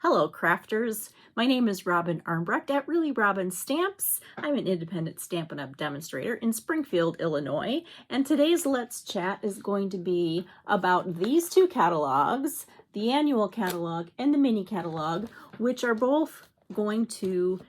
Hello, crafters. My name is Robin Armbrecht at Really Robin Stamps. I'm an independent Stampin' Up! Demonstrator in Springfield, Illinois, and today's Let's Chat is going to be about these two catalogs, the annual catalog and the mini catalog, which are both going to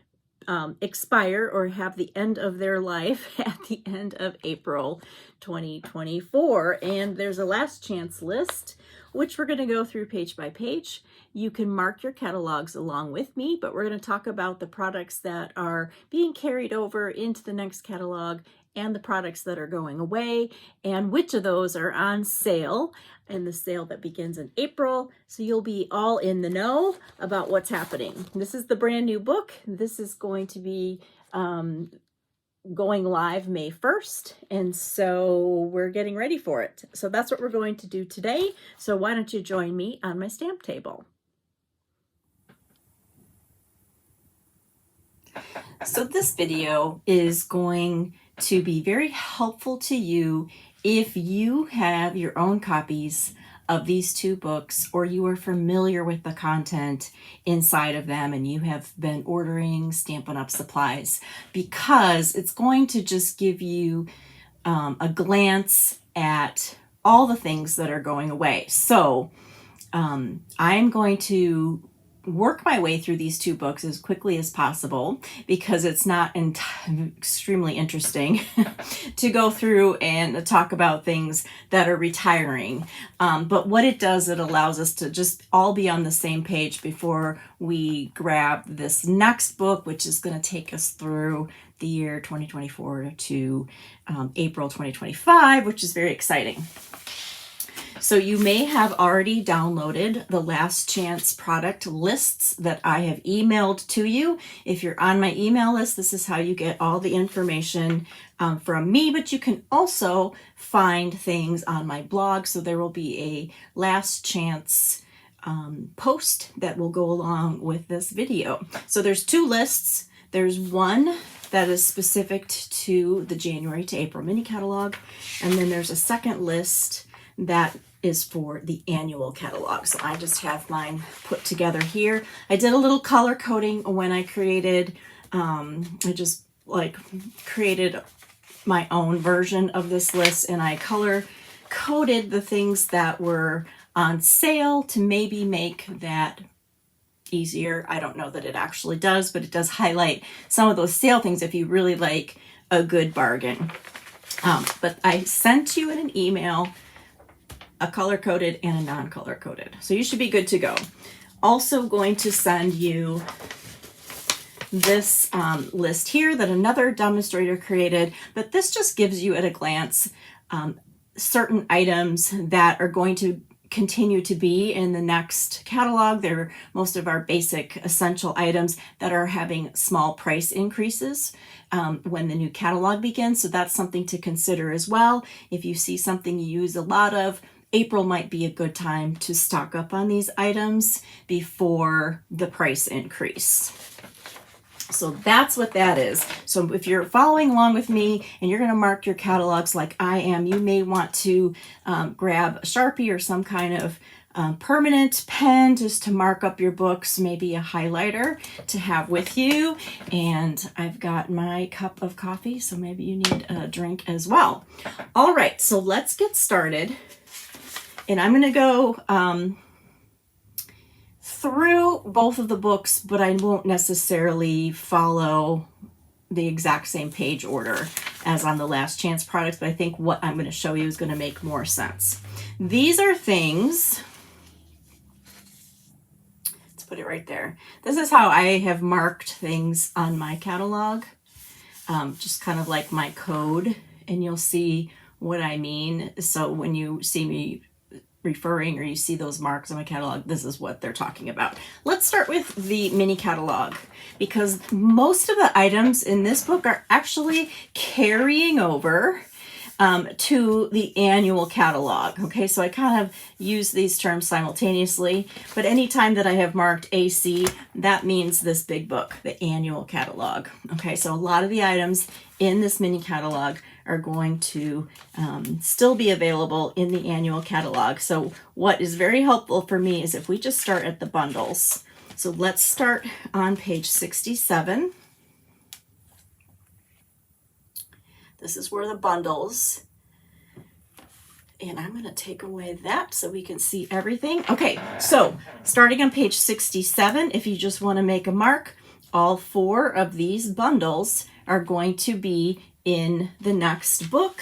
expire or have the end of their life at the end of April 2024. And there's a last chance list, which we're going to go through page by page. You can mark your catalogs along with me, but we're going to talk about the products that are being carried over into the next catalog and the products that are going away and which of those are on sale and the sale that begins in April. So you'll be all in the know about what's happening. This is the brand new book. This is going to be going live May 1st. And so we're getting ready for it. So that's what we're going to do today. So why don't you join me on my stamp table? So this video is going to be very helpful to you if you have your own copies of these two books or you are familiar with the content inside of them and you have been ordering Stampin' Up! Supplies, because it's going to just give you a glance at all the things that are going away. So I'm going to work my way through these two books as quickly as possible because it's not extremely interesting to go through and talk about things that are retiring. But what it does, it allows us to just all be on the same page before we grab this next book, which is going to take us through the year 2024 to April 2025, which is very exciting. So you may have already downloaded the last chance product lists that I have emailed to you. If you're on my email list, this is how you get all the information from me, but you can also find things on my blog. So there will be a last chance post that will go along with this video. So there's two lists. There's one that is specific to the January to April mini catalog, and then there's a second list that is for the annual catalog. So I just have mine put together here. I did a little color coding when I created, I just created my own version of this list, and I color coded the things that were on sale to maybe make that easier. I don't know that it actually does, but it does highlight some of those sale things if you really like a good bargain. But I sent you in an email a color-coded and a non-color-coded. So you should be good to go. Also going to send you this list here that another demonstrator created, but this just gives you at a glance certain items that are going to continue to be in the next catalog. They're most of our basic essential items that are having small price increases when the new catalog begins. So that's something to consider as well. If you see something you use a lot of, April might be a good time to stock up on these items before the price increase. So that's what that is. So if you're following along with me and you're going to mark your catalogs like I am, you may want to grab a Sharpie or some kind of permanent pen just to mark up your books, maybe a highlighter to have with you. And I've got my cup of coffee, so maybe you need a drink as well. All right, so let's get started. And I'm going to go through both of the books, but I won't necessarily follow the exact same page order as on the last chance products, but I think what I'm going to show you is going to make more sense. These are things, let's put it right there. This is how I have marked things on my catalog, just kind of like my code, and you'll see what I mean. So when you see me referring or you see those marks on my catalog, this is what they're talking about. Let's start with the mini catalog, because most of the items in this book are actually carrying over to the annual catalog. Okay, so I kind of use these terms simultaneously, but anytime that I have marked AC, that means this big book, the annual catalog. Okay, so a lot of the items in this mini catalog are going to still be available in the annual catalog. So what is very helpful for me is if we just start at the bundles. So let's start on page 67. This is where the bundles, and I'm going to take away that so we can see everything. Okay, so starting on page 67, if you just want to make a mark, all 4 of these bundles are going to be in the next book.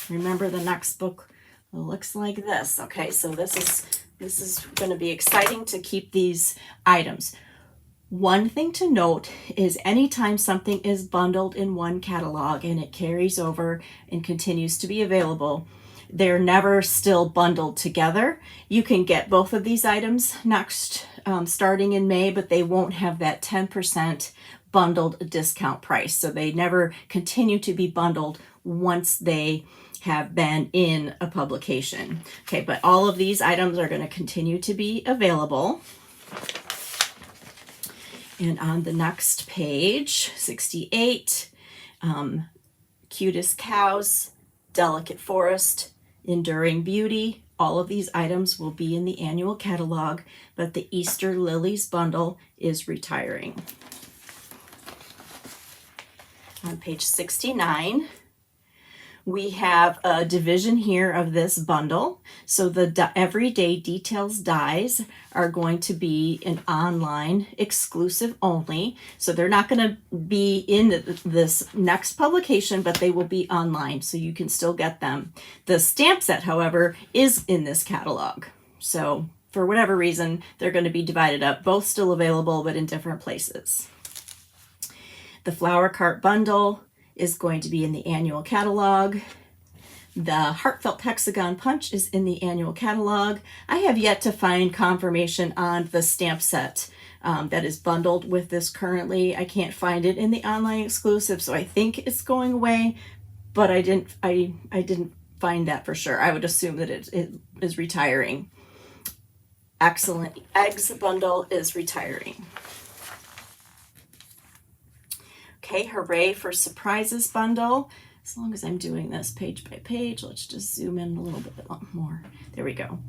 Remember, the next book looks like this. Okay, so this is going to be exciting to keep these items. One thing to note is anytime something is bundled in one catalog and it carries over and continues to be available, they're never still bundled together. You can get both of these items next, starting in May, but they won't have that 10% bundled discount price. So they never continue to be bundled once they have been in a publication. Okay, but all of these items are going to continue to be available. And on the next page, 68, Cutest Cows, Delicate Forest, Enduring Beauty, all of these items will be in the annual catalog, but the Easter Lilies bundle is retiring. On page 69, we have a division here of this bundle. So the Everyday Details dies are going to be an online exclusive only. So they're not going to be in this next publication, but they will be online, so you can still get them. The stamp set, however, is in this catalog. So for whatever reason, they're going to be divided up, both still available, but in different places. The Flower Cart bundle is going to be in the annual catalog. The Heartfelt Hexagon Punch is in the annual catalog. I have yet to find confirmation on the stamp set that is bundled with this currently. I can't find it in the online exclusive, so I think it's going away, but I didn't find that for sure. I would assume that it is retiring. Excellent Eggs bundle is retiring. Okay, Hooray for Surprises bundle. As long as I'm doing this page by page, let's just zoom in a little bit more. There we go.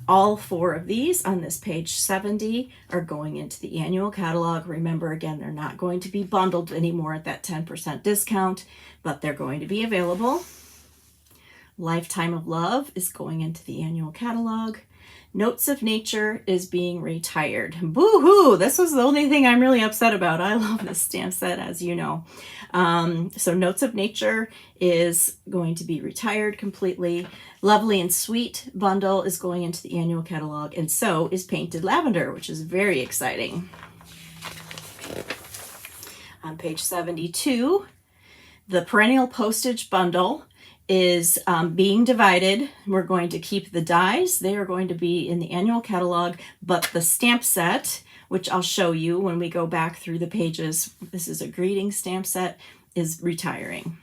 All 4 of these on this page 70 are going into the annual catalog. Remember, again, they're not going to be bundled anymore at that 10% discount, but they're going to be available. Lifetime of Love is going into the annual catalog. Notes of Nature is being retired. Boo-hoo! This was the only thing I'm really upset about. I love this stamp set, as you know. So Notes of Nature is going to be retired completely. Lovely and Sweet bundle is going into the annual catalog, and so is Painted Lavender, which is very exciting. On page 72, the Perennial Postage bundle is being divided. We're going to keep the dies. They are going to be in the annual catalog, but the stamp set, which I'll show you when we go back through the pages, this is a greeting stamp set, is retiring.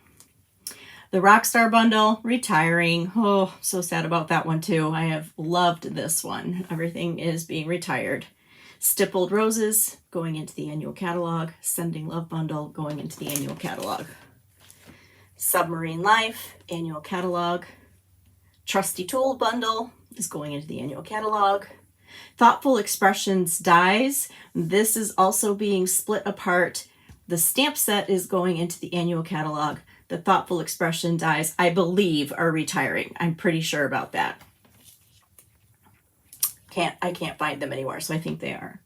The Rockstar bundle, retiring. Oh, so sad about that one too. I have loved this one. Everything is being retired. Stippled Roses going into the annual catalog. Sending Love bundle going into the annual catalog. Submarine Life, annual catalog. Trusty Tool bundle is going into the annual catalog. Thoughtful Expressions dies. This is also being split apart. The stamp set is going into the annual catalog. The Thoughtful Expression dies, I believe, are retiring. I'm pretty sure about that. I can't find them anywhere, so I think they are.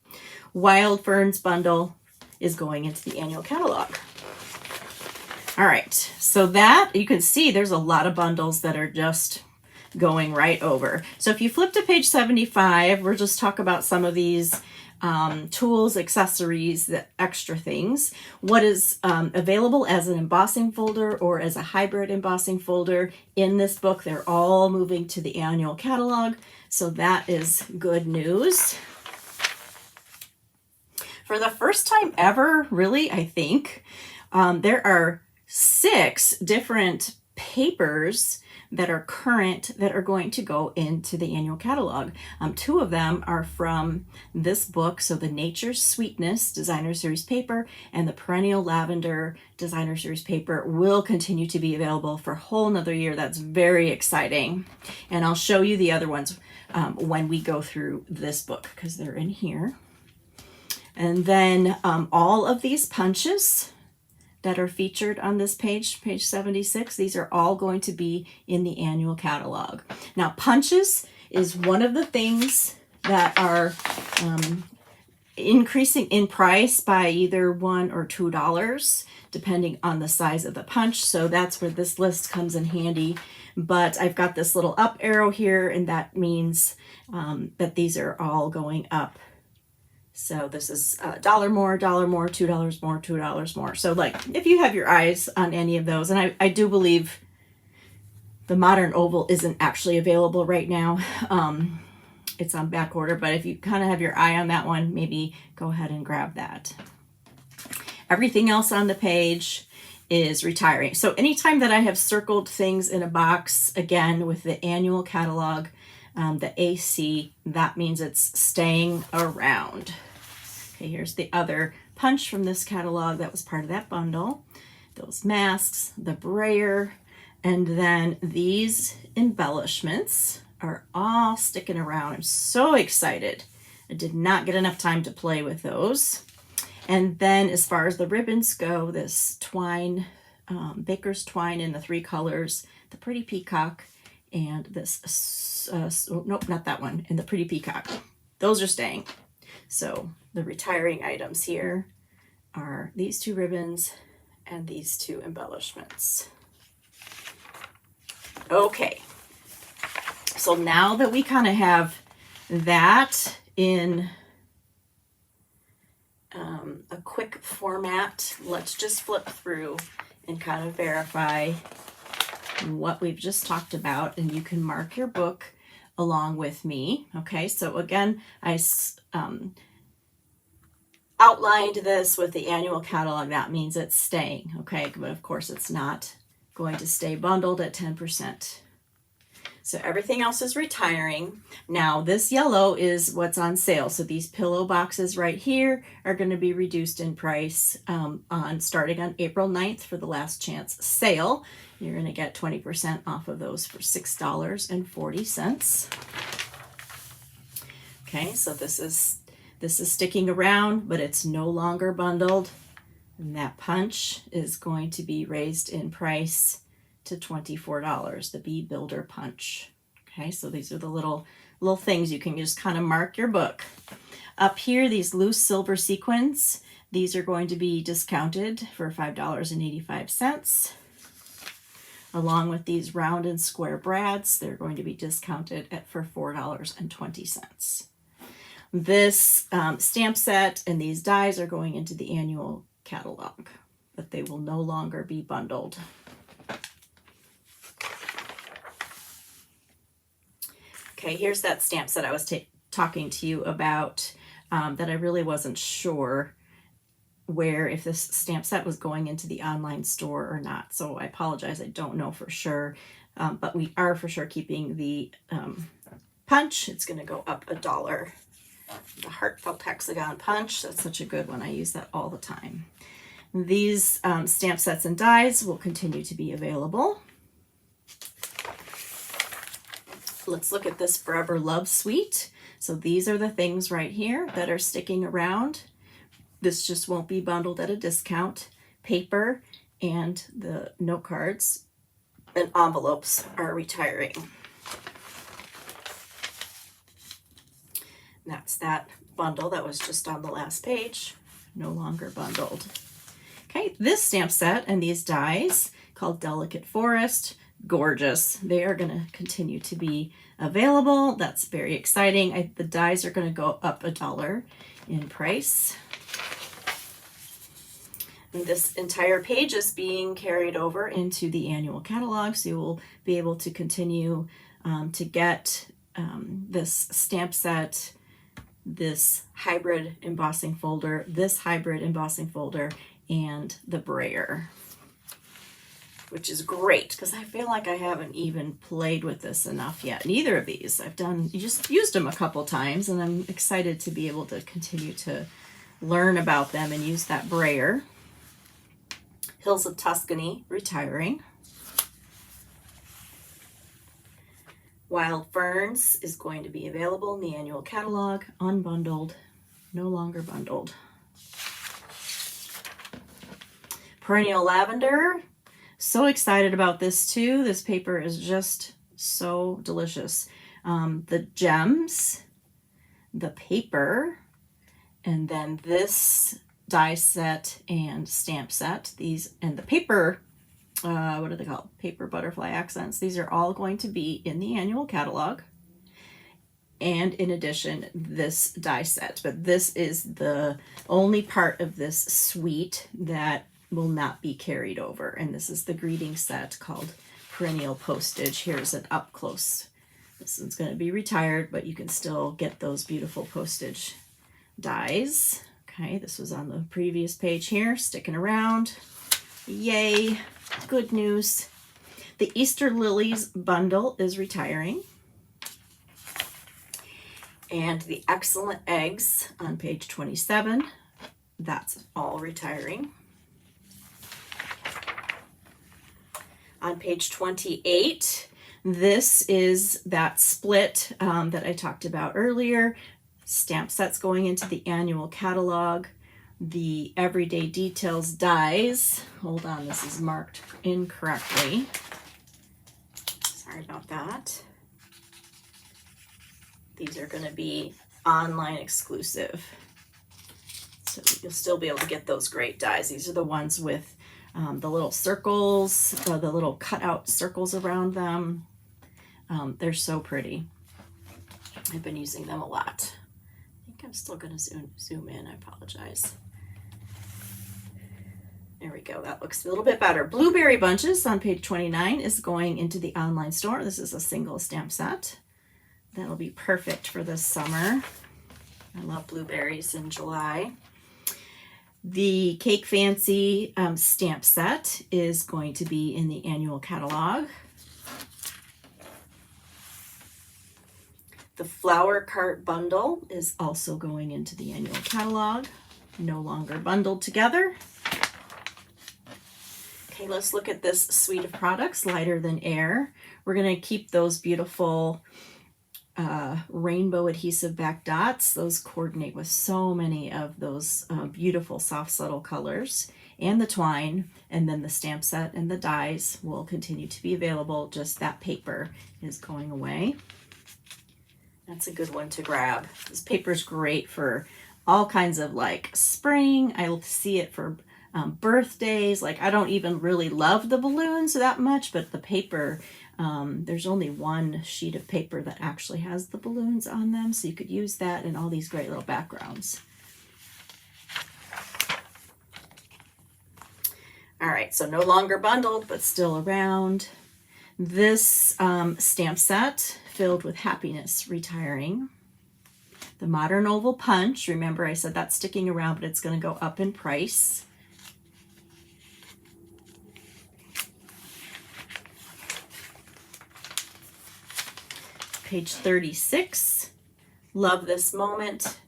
Wild Ferns bundle is going into the annual catalog. All right, so that, you can see there's a lot of bundles that are just going right over. So if you flip to page 75, we'll just talk about some of these tools, accessories, the extra things. What is available as an embossing folder or as a hybrid embossing folder in this book, they're all moving to the annual catalog. So that is good news. For the first time ever, really, I think, there are 6 different papers that are current that are going to go into the annual catalog. 2 of them are from this book, so the Nature's Sweetness Designer Series paper and the Perennial Lavender Designer Series paper will continue to be available for a whole nother year. That's very exciting. And I'll show you the other ones when we go through this book because they're in here. And then all of these punches that are featured on this page, page 76, these are all going to be in the annual catalog. Now, punches is one of the things that are increasing in price by either $1 or $2, depending on the size of the punch. So that's where this list comes in handy. But I've got this little up arrow here, and that means that these are all going up. So this is $1 more, $1 more, $2 more, $2 more. So like if you have your eyes on any of those, and I do believe the modern oval isn't actually available right now. It's on back order, but if you kind of have your eye on that one, maybe go ahead and grab that. Everything else on the page is retiring. So anytime that I have circled things in a box, again, with the annual catalog, the AC, that means it's staying around. Okay, here's the other punch from this catalog that was part of that bundle. Those masks, the brayer, and then these embellishments are all sticking around. I'm so excited. I did not get enough time to play with those. And then as far as the ribbons go, this twine, baker's twine in the 3 colors, the pretty peacock, and this, nope, not that one, and the pretty peacock. Those are staying. So the retiring items here are these 2 ribbons and these 2 embellishments. Okay. So now that we kind of have that in a quick format, let's just flip through and kind of verify what we've just talked about, and you can mark your book along with me. Okay, so again, I outlined this with the annual catalog. That means it's staying, okay, but of course it's not going to stay bundled at 10%. So everything else is retiring. Now this yellow is what's on sale. So these pillow boxes right here are going to be reduced in price starting on April 9th for the last chance sale. You're going to get 20% off of those for $6.40. Okay, so this is sticking around, but it's no longer bundled. And that punch is going to be raised in price to $24, the Bee Builder punch. Okay, so these are the little things you can just kind of mark your book. Up here, these loose silver sequins, these are going to be discounted for $5.85. Along with these round and square brads, they're going to be discounted for $4.20. This stamp set and these dies are going into the annual catalog, but they will no longer be bundled. Okay, here's that stamp set I was talking to you about that I really wasn't sure if this stamp set was going into the online store or not. So I apologize, I don't know for sure, but we are for sure keeping the punch. It's going to go up $1. The heartfelt hexagon punch, that's such a good one. I use that all the time. These stamp sets and dies will continue to be available. Let's look at this Forever Love Suite. So these are the things right here that are sticking around. This just won't be bundled at a discount. Paper and the note cards and envelopes are retiring. That's that bundle that was just on the last page, no longer bundled. Okay, this stamp set and these dies called Delicate Forest, gorgeous. They are going to continue to be available. That's very exciting. The dies are going to go up $1 in price. And this entire page is being carried over into the annual catalog, so you will be able to continue to get this stamp set, this hybrid embossing folder, this hybrid embossing folder, and the brayer, which is great because I feel like I haven't even played with this enough yet. Neither of these. I've just used them a couple times, and I'm excited to be able to continue to learn about them and use that brayer. Hills of Tuscany, retiring. Wild Ferns is going to be available in the annual catalog, unbundled, no longer bundled. Perennial Lavender. So excited about this too. This paper is just so delicious. The gems, the paper, and then this die set and stamp set. These and the paper, what are they called? Paper butterfly accents. These are all going to be in the annual catalog. And in addition, this die set. But this is the only part of this suite that will not be carried over. And this is the greeting set called Perennial Postage. Here's an up close. This one's going to be retired, but you can still get those beautiful postage dies. Okay, this was on the previous page here, sticking around. Yay, good news. The Easter Lilies bundle is retiring. And the Excellent Eggs on page 27, that's all retiring. On page 28, this is that split that I talked about earlier. Stamp sets going into the annual catalog. The Everyday Details dies. Hold on, this is marked incorrectly. Sorry about that. These are going to be online exclusive. So you'll still be able to get those great dies. These are the ones with the little circles, the little cutout circles around them. They're so pretty. I've been using them a lot. I think I'm still going to zoom in. I apologize. There we go. That looks a little bit better. Blueberry Bunches on page 29 is going into the online store. This is a single stamp set. That'll be perfect for this summer. I love blueberries in July. The Cake Fancy stamp set is going to be in the annual catalog. The Flower Cart bundle is also going into the annual catalog. No longer bundled together. Okay, let's look at this suite of products, Lighter Than Air. We're going to keep those beautiful rainbow adhesive back dots. Those coordinate with so many of those beautiful soft subtle colors, and the twine, and then the stamp set and the dies will continue to be available. Just that paper is going away. That's a good one to grab. This paper is great for all kinds of like spring. I see it for birthdays. Like I don't even really love the balloons that much, but the paper, there's only one sheet of paper that actually has the balloons on them, so you could use that in all these great little backgrounds. All right, so no longer bundled, but still around. This stamp set filled with happiness retiring. The Modern Oval Punch, remember I said that's sticking around, but it's going to go up in price. Page 36, Love This Moment.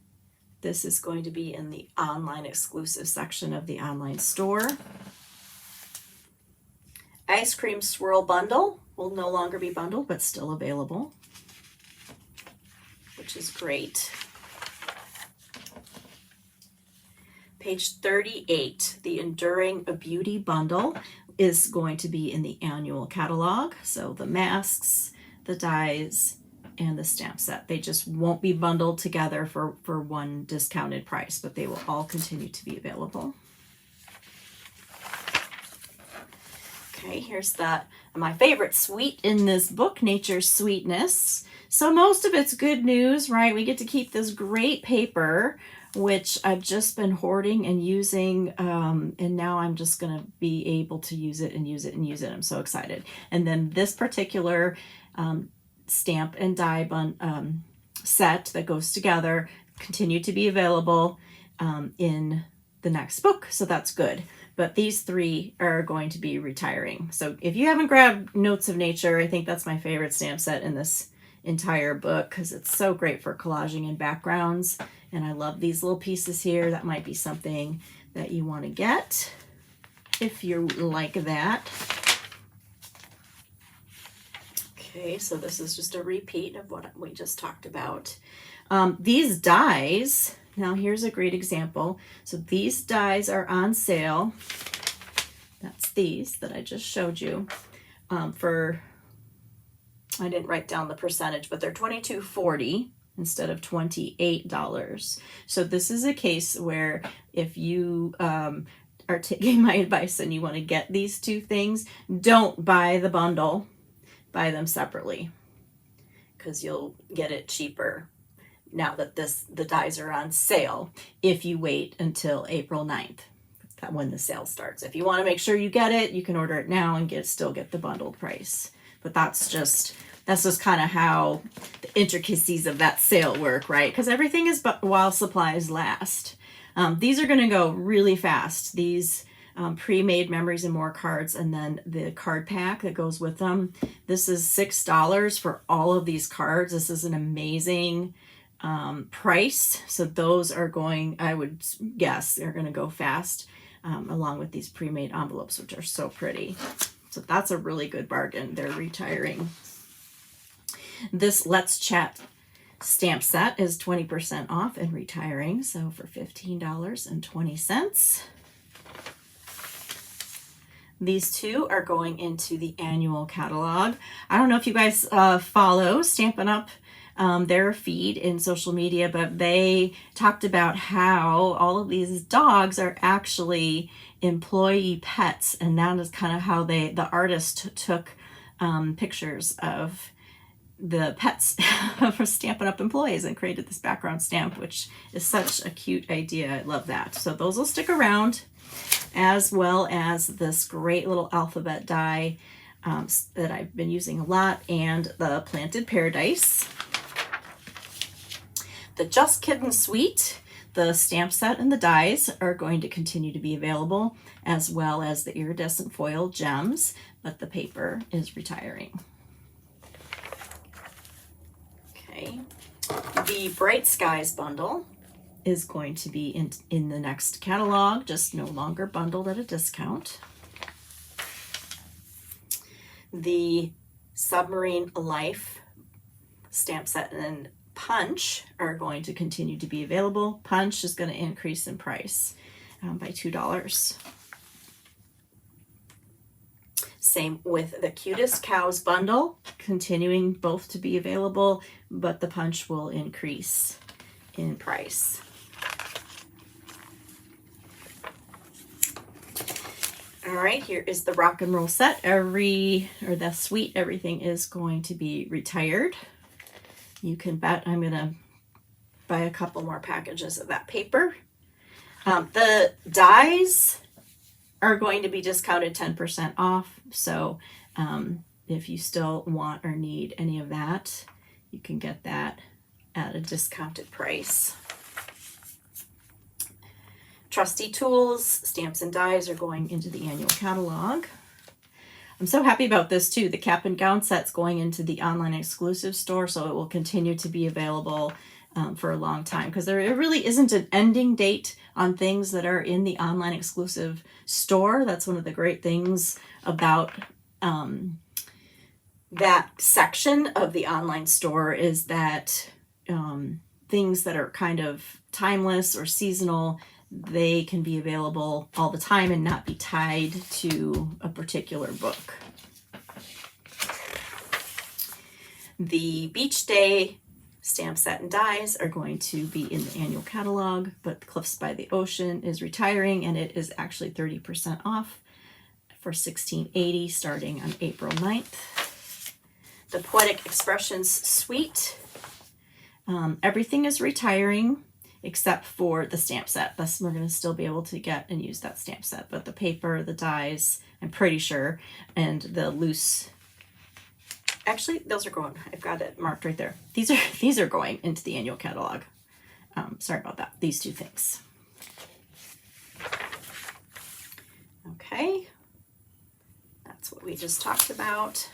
This is going to be in the online exclusive section of the online store. Ice Cream Swirl Bundle will no longer be bundled, but still available, which is great. Page 38, the Enduring a Beauty Bundle is going to be in the annual catalog. So the masks, the dies, and the stamp set. They just won't be bundled together for one discounted price, but they will all continue to be available. Okay, here's my favorite suite in this book, Nature's Sweetness. So most of it's good news, right? We get to keep this great paper, which I've just been hoarding and using, and now I'm just going to be able to use it and use it and use it. I'm so excited. And then this particular stamp and die set that goes together continue to be available in the next book, so that's good. But these three are going to be retiring. So if you haven't grabbed Notes of Nature, I think that's my favorite stamp set in this entire book because it's so great for collaging and backgrounds. And I love these little pieces here. That might be something that you want to get if you like that. Okay, so this is just a repeat of what we just talked about. These dies, Now here's a great example. So these dies are on sale. That's these that I just showed you for, I didn't write down the percentage, but they're $22.40 instead of $28. So this is a case where if you are taking my advice and you want to get these two things, don't buy the bundle, buy them separately, because you'll get it cheaper now that the dies are on sale if you wait until April 9th, when the sale starts. If you want to make sure you get it, you can order it now and still get the bundled price. But that's just kind of how the intricacies of that sale work, right? Because everything is while supplies last. These are going to go really fast. These pre-made Memories and More cards, and then the card pack that goes with them. This is $6 for all of these cards. This is an amazing price. So those are going, I would guess, they're going to go fast, along with these pre-made envelopes, which are so pretty. So that's a really good bargain. They're retiring. This Let's Chat stamp set is 20% off and retiring, so for $15.20. These two are going into the annual catalog. I don't know if you guys follow Stampin' Up! Their feed in social media, but they talked about how all of these dogs are actually employee pets, and that is kind of how the artist took pictures of the pets for Stampin' Up! Employees and created this background stamp, which is such a cute idea. I love that. So those will stick around, as well as this great little alphabet die that I've been using a lot, and the Planted Paradise. The Just Kiddin' Suite, the stamp set and the dies are going to continue to be available, as well as the iridescent foil gems, but the paper is retiring. Okay, the Bright Skies bundle is going to be in the next catalog, just no longer bundled at a discount. The Submarine Life stamp set and Punch are going to continue to be available. Punch is going to increase in price by $2. Same with the Cutest Cows bundle, continuing both to be available, but the Punch will increase in price. All right, here is the Rock and Roll set. The suite, everything is going to be retired. You can bet I'm going to buy a couple more packages of that paper. The dies are going to be discounted 10% off. So if you still want or need any of that, you can get that at a discounted price. Trusty Tools, stamps and dies are going into the annual catalog. I'm so happy about this too. The Cap and Gown set's going into the online exclusive store, so it will continue to be available for a long time, because there really isn't an ending date on things that are in the online exclusive store. That's one of the great things about that section of the online store, is that things that are kind of timeless or seasonal, they can be available all the time and not be tied to a particular book. The Beach Day stamp set and dies are going to be in the annual catalog, but Cliffs by the Ocean is retiring, and it is actually 30% off for $16.80 starting on April 9th. The Poetic Expressions suite, everything is retiring except for the stamp set. Thus, we're going to still be able to get and use that stamp set, but the paper, the dies, I'm pretty sure, and the loose, actually, those are going, I've got it marked right there. These are going into the annual catalog. Sorry about that, these two things. Okay, that's what we just talked about.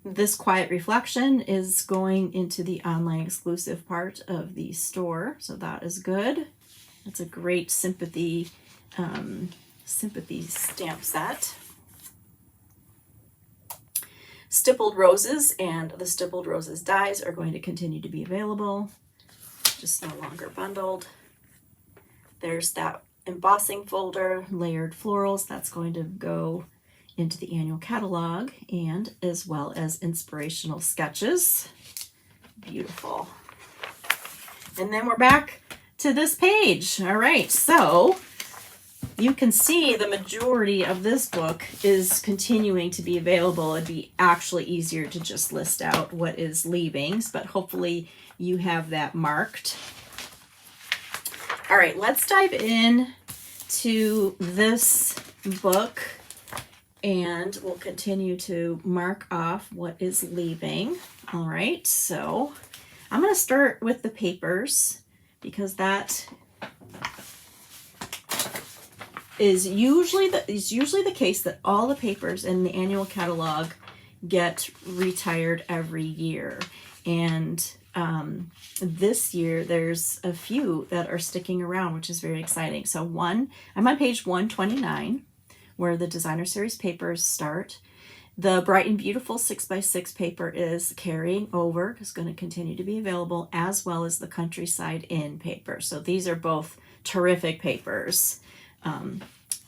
This Quiet Reflection is going into the online exclusive part of the store, so that is good. That's a great sympathy stamp set. Stippled Roses and the Stippled Roses dies are going to continue to be available, just no longer bundled. There's that embossing folder, layered florals, that's going to go into the annual catalog, and as well as inspirational sketches. Beautiful. And then we're back to this page. All right, so you can see the majority of this book is continuing to be available. It'd be actually easier to just list out what is leaving, but hopefully you have that marked. All right, let's dive in to this book, and we'll continue to mark off what is leaving. All right, so I'm going to start with the papers, because that is usually the case that all the papers in the annual catalog get retired every year. And this year there's a few that are sticking around, which is very exciting. So I'm on page 129, where the designer series papers start. The Bright and Beautiful 6x6 paper is carrying over, is going to continue to be available, as well as the Countryside Inn paper. So these are both terrific papers.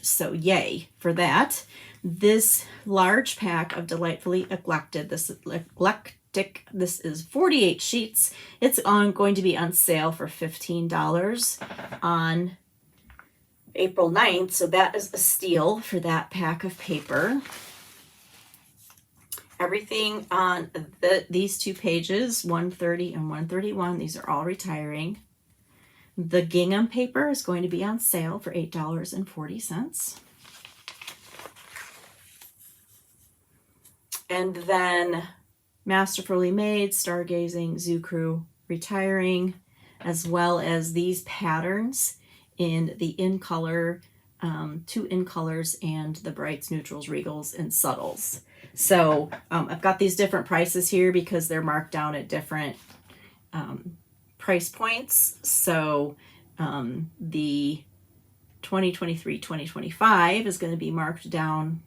So yay for that. This large pack of Delightfully Eclectic, this is 48 sheets. It's going to be on sale for $15 on April 9th. So that is a steal for that pack of paper. Everything on these two pages, 130 and 131, these are all retiring. The gingham paper is going to be on sale for $8.40. And then Masterfully Made, Stargazing, Zoo Crew retiring, as well as these patterns in the in color, 2 in colors, and the brights, neutrals, regals, and subtles. So I've got these different prices here because they're marked down at different price points. So the 2023-2025 is going to be marked down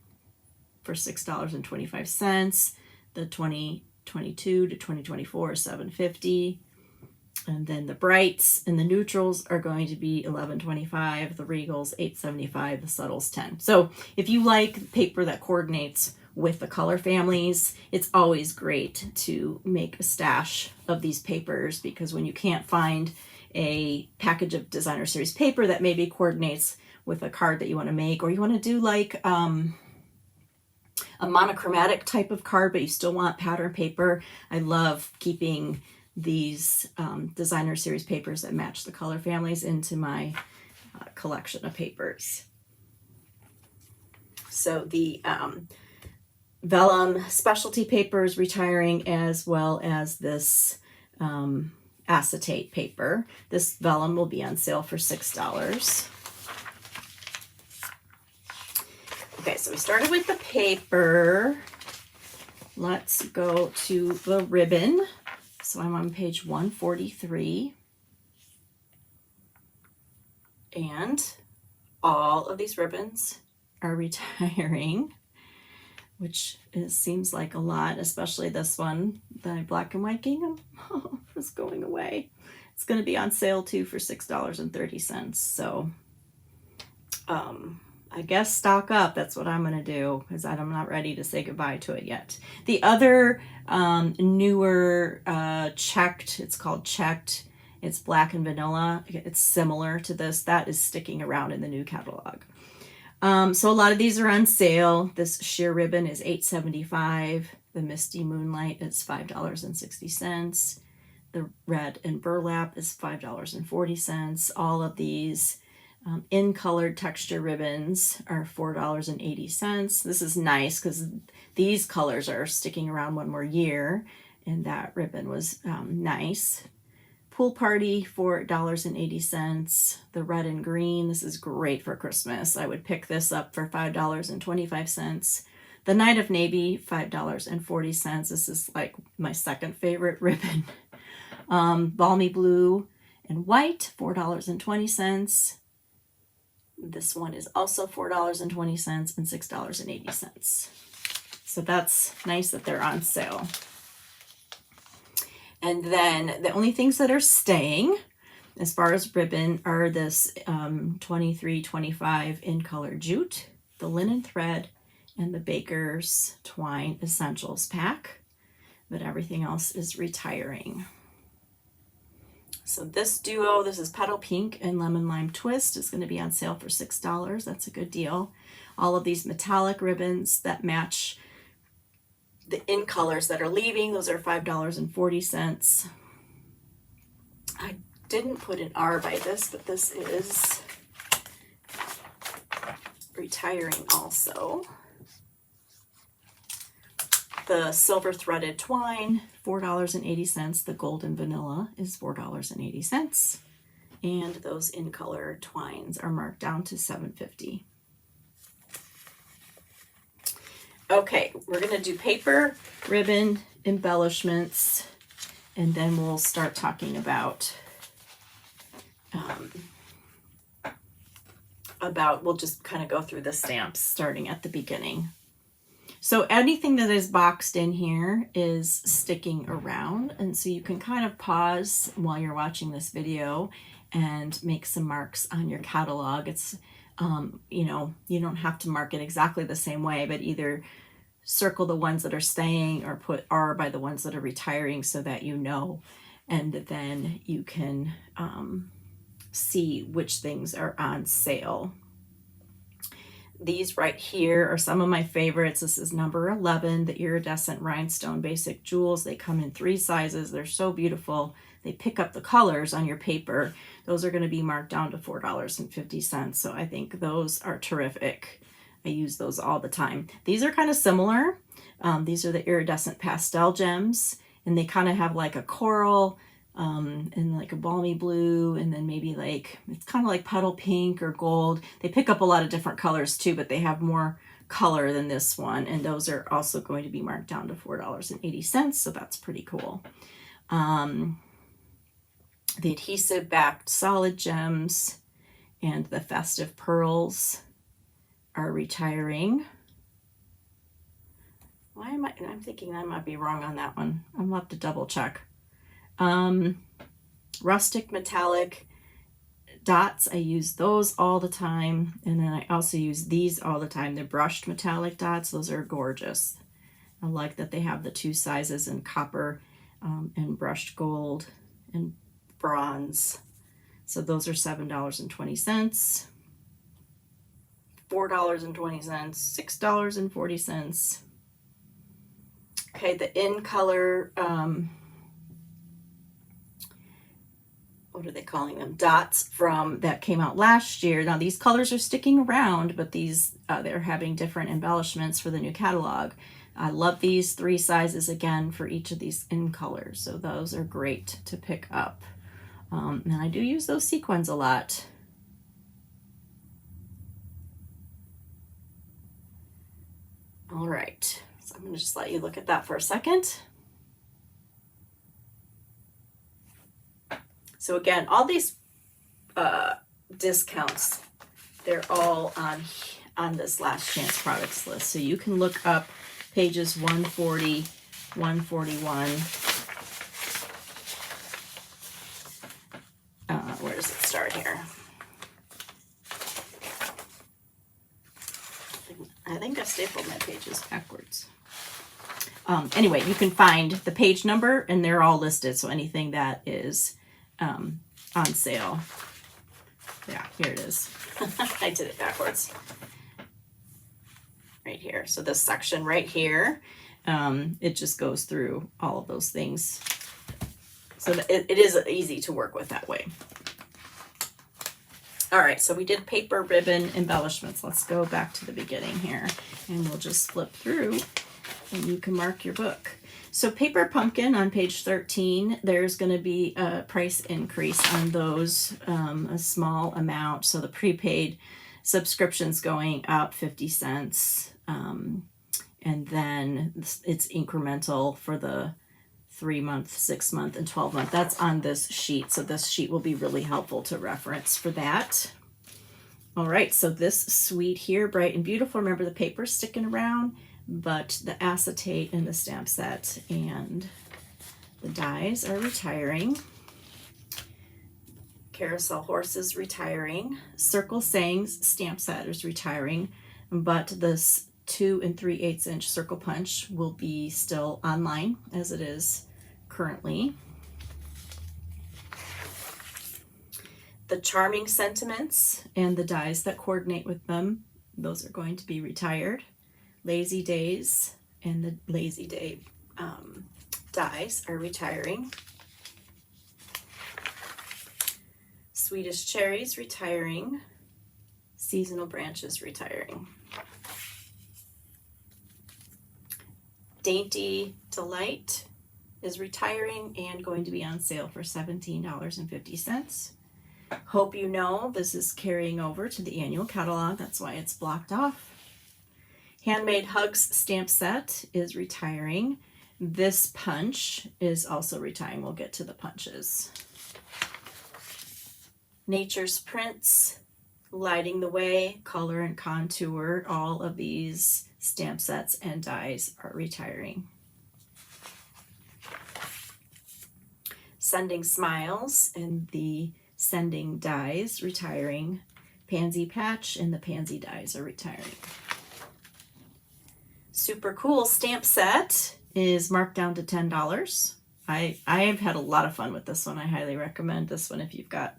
for $6.25. The 2022 to 2024 is $7.50. And then the brights and the neutrals are going to be $11.25, the regals $8.75, the subtles $10. So if you like paper that coordinates with the color families, it's always great to make a stash of these papers, because when you can't find a package of designer series paper that maybe coordinates with a card that you want to make, or you want to do like a monochromatic type of card, but you still want pattern paper, I love keeping these designer series papers that match the color families into my collection of papers. So the vellum specialty papers retiring, as well as this acetate paper. This vellum will be on sale for $6. Okay, so we started with the paper. Let's go to the ribbon. So I'm on page 143. And all of these ribbons are retiring, which seems like a lot, especially this one, the black and white gingham. Oh, it's going away. It's going to be on sale too for $6.30. So I guess stock up. That's what I'm going to do, because I'm not ready to say goodbye to it yet. The other newer checked, it's called checked. It's black and vanilla. It's similar to this. That is sticking around in the new catalog. So a lot of these are on sale. This sheer ribbon is $8.75. The Misty Moonlight is $5.60. The red and burlap is $5.40. All of these in colored texture ribbons are $4.80. This is nice because these colors are sticking around one more year, and that ribbon was nice. Pool Party, $4.80. The red and green, this is great for Christmas. I would pick this up for $5.25. The Night of Navy, $5.40. This is like my second favorite ribbon. Balmy Blue and White, $4.20. This one is also $4.20 and $6.80. So that's nice that they're on sale. And then the only things that are staying as far as ribbon, are this 2325 in color jute, the linen thread, and the Baker's Twine Essentials pack. But everything else is retiring. So this duo, this is Petal Pink and Lemon Lime Twist, is going to be on sale for $6. That's a good deal. All of these metallic ribbons that match the in colors that are leaving, those are $5.40. I didn't put an R by this, but this is retiring also. The silver threaded twine, $4.80. The golden vanilla is $4.80. And those in color twines are marked down to $7.50. Okay, we're going to do paper, ribbon, embellishments, and then we'll start talking about we'll just kind of go through the stamps starting at the beginning. So anything that is boxed in here is sticking around, and so you can kind of pause while you're watching this video and make some marks on your catalog. It's you know, you don't have to mark it exactly the same way, but either circle the ones that are staying or put R by the ones that are retiring so that you know, and then you can see which things are on sale. These right here are some of my favorites. This is number 11, the Iridescent Rhinestone Basic Jewels. They come in 3 sizes. They're so beautiful. They pick up the colors on your paper. Those are going to be marked down to $4.50. So I think those are terrific. I use those all the time. These are kind of similar. These are the Iridescent Pastel Gems, and they kind of have like a coral and like a balmy blue, and then maybe like, it's kind of like petal pink or gold. They pick up a lot of different colors too, but they have more color than this one, and those are also going to be marked down to $4.80, so that's pretty cool. The adhesive backed solid gems and the festive pearls are retiring. Why am I'm thinking I might be wrong on that one. I'll have to double check. Rustic metallic dots, I use those all the time, and then I also use these all the time, the brushed metallic dots. Those are gorgeous. I like that they have the 2 sizes in copper and brushed gold and bronze. So those are $7.20, $4.20, $6.40. Okay, the in color what are they calling them? Dots from that came out last year. Now these colors are sticking around, but these they're having different embellishments for the new catalog. I love these 3 sizes again for each of these in colors. So those are great to pick up. And I do use those sequins a lot. All right, so I'm going to just let you look at that for a second. So again, all these discounts, they're all on this last chance products list. So you can look up pages 140, 141. Where does it start here? I think I stapled my pages backwards. Anyway, you can find the page number and they're all listed. So anything that is on sale. Yeah, here it is. I did it backwards. Right here. So this section right here, it just goes through all of those things. So it is easy to work with that way. All right, so we did paper, ribbon, embellishments. Let's go back to the beginning here, and we'll just flip through, and you can mark your book. So paper pumpkin on page 13, there's going to be a price increase on those, a small amount. So the prepaid subscription's going up 50 cents, and then it's incremental for the 3-month, 6-month, and 12-month. That's on this sheet. So this sheet will be really helpful to reference for that. All right, so this suite here, bright and beautiful. Remember, the paper's sticking around, but the acetate and the stamp set and the dies are retiring. Carousel Horse is retiring. Circle Sayings stamp set is retiring, but this 2 3/8 inch circle punch will be still online as it is currently. The Charming Sentiments and the dies that coordinate with them, those are going to be retired. Lazy Days and the Lazy Day dies are retiring. Swedish Cherries retiring. Seasonal Branches retiring. Dainty Delight is retiring and going to be on sale for $17.50. Hope you know this is carrying over to the annual catalog. That's why it's blocked off. Handmade Hugs stamp set is retiring. This punch is also retiring. We'll get to the punches. Nature's Prints, Lighting the Way, Color and Contour, all of these stamp sets and dies are retiring. Sending Smiles and the Sending dies retiring. Pansy Patch and the Pansy dies are retiring. Super Cool stamp set is marked down to $10. I've had a lot of fun with this one. I highly recommend this one if you've got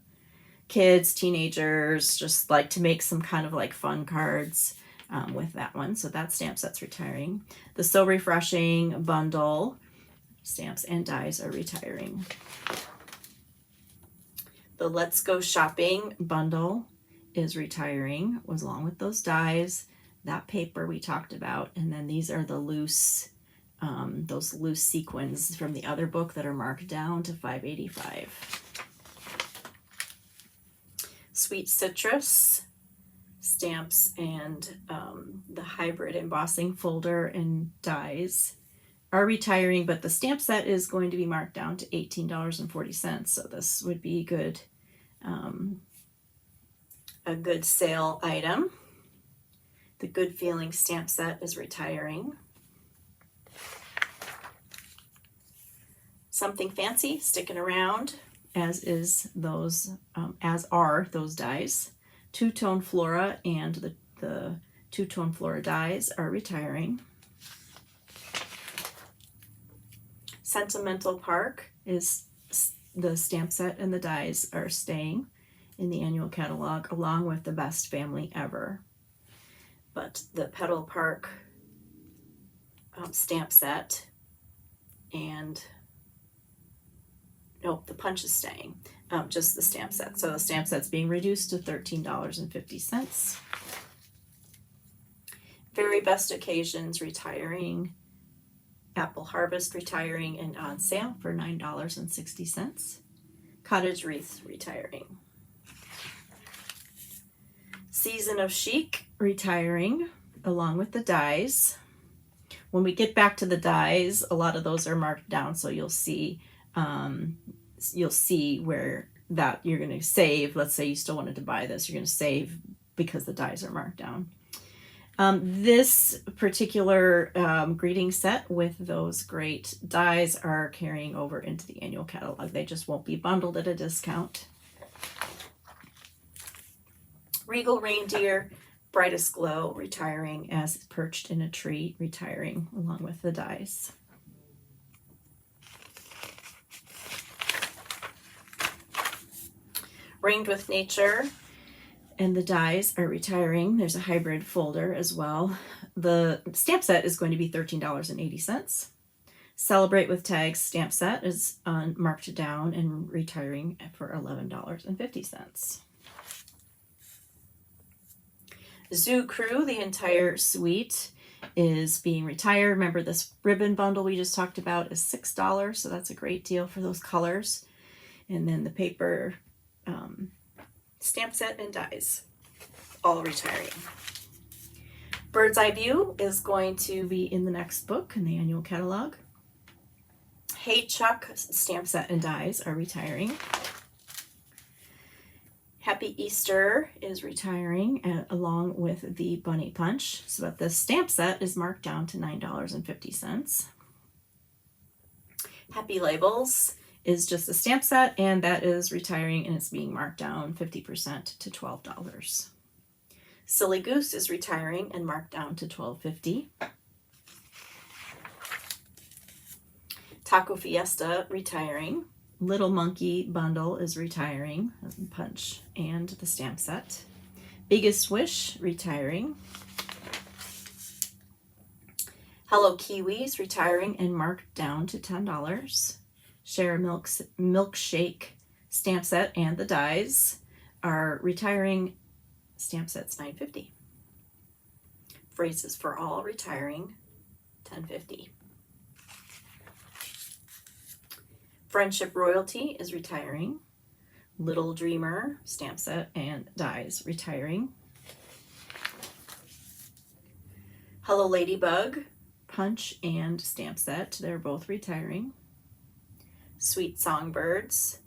kids, teenagers, just like to make some kind of like fun cards with that one. So that stamp set's retiring. The So Refreshing bundle stamps and dies are retiring. The Let's Go Shopping bundle is retiring, along with those dies, that paper we talked about, and then these are the loose, those loose sequins from the other book that are marked down to $5.85. Sweet Citrus stamps and the hybrid embossing folder and dies are retiring, but the stamp set is going to be marked down to $18.40. So this would be good, a good sale item. The Good Feeling stamp set is retiring. Something Fancy sticking around, as is those, as are those dies. Two-Tone Flora and the Two-Tone Flora dies are retiring. Sentimental Park is the stamp set and the dies are staying in the annual catalog, along with the Best Family Ever. But the Petal Park stamp set and nope, the punch is staying, just the stamp set. So the stamp set's being reduced to $13.50. Very Best Occasions retiring. Apple Harvest retiring and on sale for $9.60. Cottage Wreath retiring. Season of Chic retiring, along with the dies. When we get back to the dies, a lot of those are marked down, so you'll see where that you're going to save. Let's say you still wanted to buy this, you're going to save because the dies are marked down. This particular greeting set with those great dies are carrying over into the annual catalog. They just won't be bundled at a discount. Regal Reindeer Brightest Glow retiring, as Perched in a Tree retiring, along with the dies. Ringed with Nature and the dies are retiring. There's a hybrid folder as well. The stamp set is going to be $13.80. Celebrate with Tags stamp set is marked down and retiring for $11.50. Zoo Crew, the entire suite, is being retired. Remember, this ribbon bundle we just talked about is $6, so that's a great deal for those colors. And then the paper stamp set and dies, all retiring. Bird's Eye View is going to be in the next book in the annual catalog. Hey Chuck stamp set and dies are retiring. Happy Easter is retiring along with the Bunny Punch, so that the stamp set is marked down to $9.50. Happy Labels is just a stamp set, and that is retiring, and it's being marked down 50% to $12. Silly Goose is retiring and marked down to $12.50. Taco Fiesta retiring. Little Monkey Bundle is retiring, punch and the stamp set. Biggest Wish retiring. Hello Kiwis retiring and marked down to $10. Share Milkshake stamp set and the dies are retiring. Stamp set's $9.50. Phrases for All retiring $10.50. Friendship Royalty is retiring. Little Dreamer stamp set and dies retiring. Hello Ladybug punch and stamp set, they're both retiring. Sweet Songbirds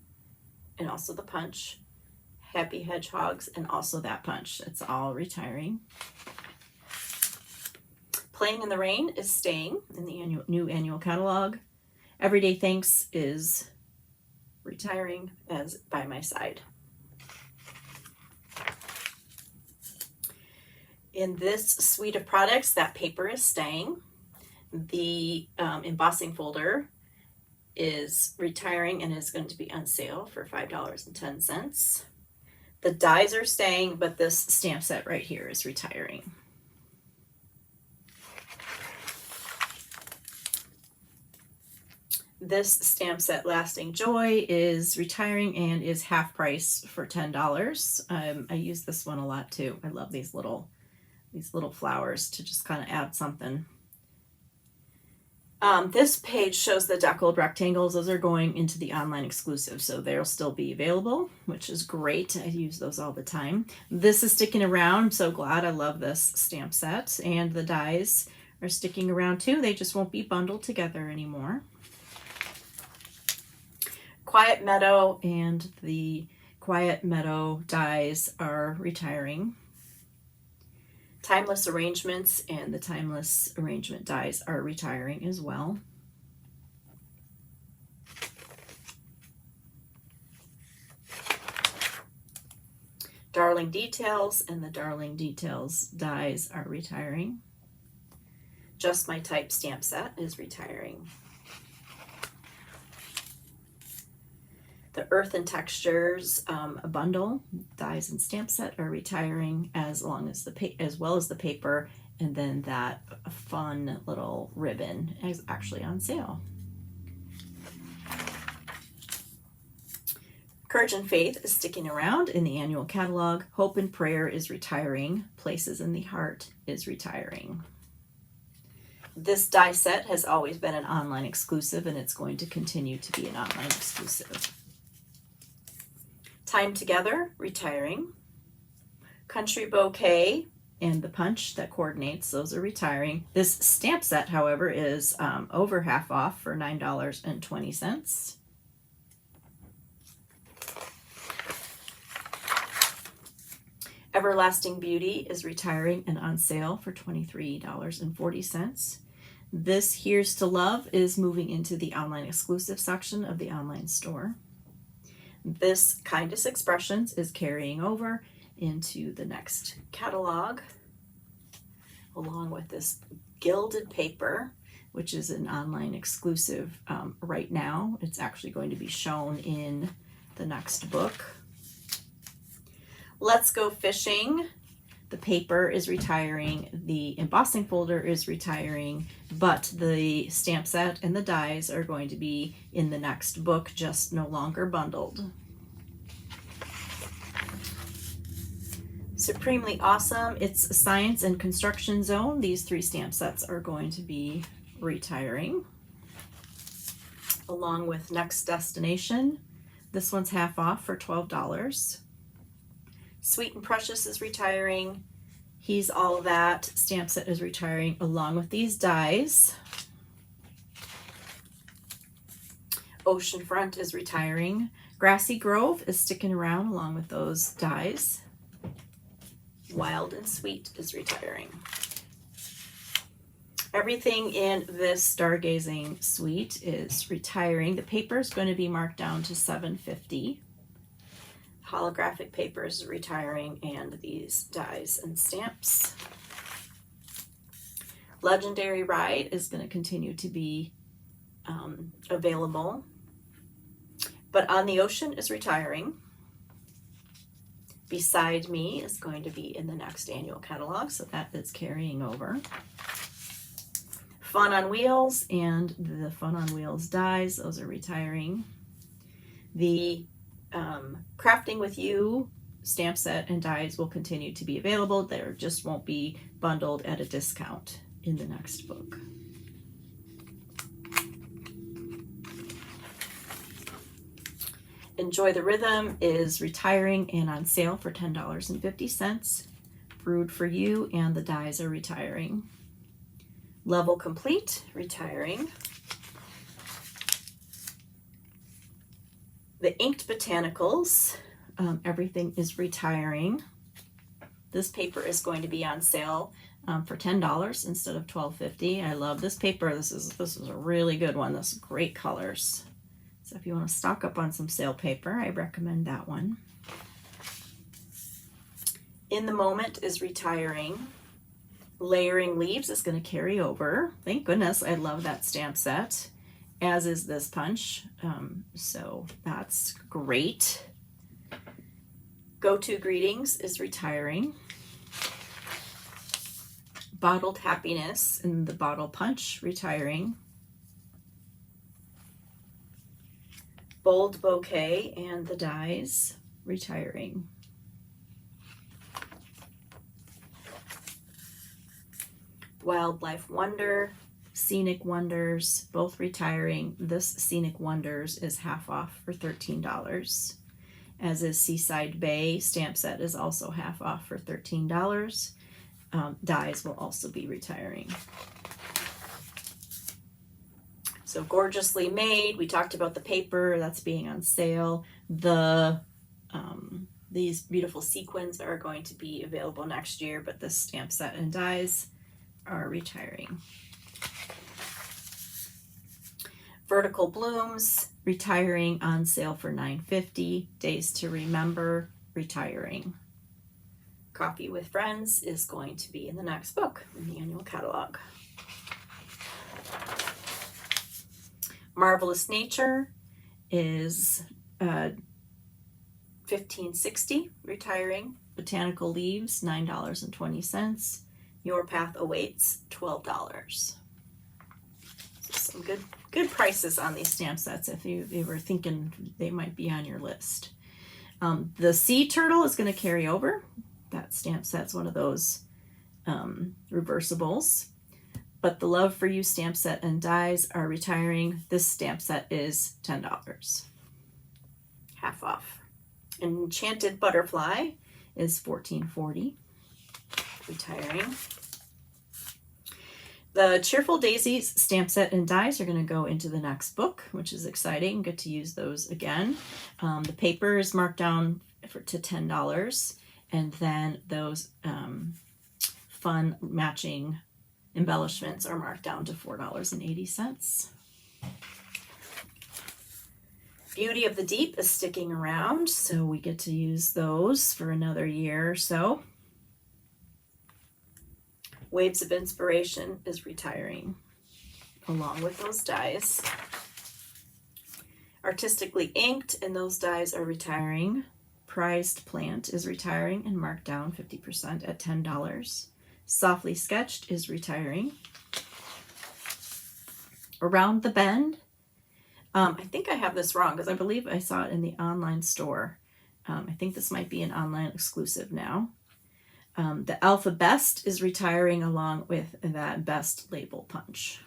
and also the punch. Happy Hedgehogs and also that punch, it's all retiring. Playing in the Rain is staying in the new annual catalog. Everyday Thanks is retiring as By My Side. In this suite of products, that paper is staying. The embossing folder is retiring and is going to be on sale for $5.10. The dies are staying, but this stamp set right here is retiring. This stamp set, Lasting Joy, is retiring and is half price for $10. I use this one a lot too. I love these little flowers to just kind of add something. This page shows the deckled rectangles. Those are going into the online exclusive, so they'll still be available, which is great. I use those all the time. This is sticking around. I'm so glad. I love this stamp set, and the dies are sticking around too. They just won't be bundled together anymore. Quiet Meadow and the Quiet Meadow dies are retiring. Timeless Arrangements and the Timeless Arrangement dies are retiring as well. Darling Details and the Darling Details dies are retiring. Just My Type stamp set is retiring. The Earth and Textures a bundle, dies and stamp set are retiring, as well as the paper, and then that fun little ribbon is actually on sale. Courage and Faith is sticking around in the annual catalog. Hope and Prayer is retiring. Places in the Heart is retiring. This die set has always been an online exclusive, and it's going to continue to be an online exclusive. Time Together, retiring. Country Bouquet and the punch that coordinates, those are retiring. This stamp set, however, is over half off for $9.20. Everlasting Beauty is retiring and on sale for $23.40. This Here's to Love is moving into the online exclusive section of the online store. This Kindest Expressions is carrying over into the next catalog, along with this gilded paper, which is an online exclusive right now. It's actually going to be shown in the next book. Let's Go Fishing. The paper is retiring, the embossing folder is retiring, but the stamp set and the dies are going to be in the next book, just no longer bundled. Supremely Awesome, it's Science and Construction Zone. These three stamp sets are going to be retiring, along with Next Destination. This one's half off for $12. Sweet and Precious is retiring. He's All That stamp set is retiring along with these dies. Oceanfront is retiring. Grassy Grove is sticking around along with those dies. Wild and Sweet is retiring. Everything in this stargazing suite is retiring. The paper is going to be marked down to $7.50. Holographic paper is retiring, and these dies and stamps. Legendary Ride is going to continue to be available. But On the Ocean is retiring. Beside Me is going to be in the next annual catalog, so that is carrying over. Fun on Wheels and the Fun on Wheels dies, those are retiring. The Crafting with You stamp set and dies will continue to be available. They just won't be bundled at a discount in the next book. Enjoy the Rhythm is retiring and on sale for $10.50. Brewed for You and the dies are retiring. Level Complete, retiring. The Inked Botanicals, everything is retiring. This paper is going to be on sale for $10 instead of $12.50. I love this paper. This is a really good one. This is great colors. So if you want to stock up on some sale paper, I recommend that one. In the Moment is retiring. Layering Leaves is going to carry over. Thank goodness, I love that stamp set, as is this punch. So that's great. Go To Greetings is retiring. Bottled Happiness and the Bottle Punch retiring. Bold Bouquet and the dies retiring. Wildlife Wonder, Scenic Wonders, both retiring. This Scenic Wonders is half off for $13, as is Seaside Bay stamp set is also half off for $13. Dies will also be retiring. So Gorgeously Made, we talked about the paper that's being on sale. These beautiful sequins are going to be available next year, but this stamp set and dies are retiring. Vertical Blooms, retiring, on sale for $9.50. Days to Remember, retiring. Coffee with Friends is going to be in the next book in the annual catalog. Marvelous Nature is $15.60, retiring. Botanical Leaves, $9.20. Your Path Awaits, $12. So some good prices on these stamp sets if you were thinking they might be on your list. The Sea Turtle is going to carry over. That stamp set's one of those reversibles. But the Love for You stamp set and dies are retiring. This stamp set is $10, half off. Enchanted Butterfly is $14.40, retiring. The Cheerful Daisies stamp set and dies are going to go into the next book, which is exciting. Get to use those again. The paper is marked down to $10, and then those fun matching embellishments are marked down to $4.80. Beauty of the Deep is sticking around, so we get to use those for another year or so. Waves of Inspiration is retiring, along with those dies. Artistically Inked and those dies are retiring. Prized Plant is retiring and marked down 50% at $10. Softly Sketched is retiring. Around the Bend, I think I have this wrong because I believe I saw it in the online store. I think this might be an online exclusive now. The Alpha Best is retiring along with that Best Label Punch.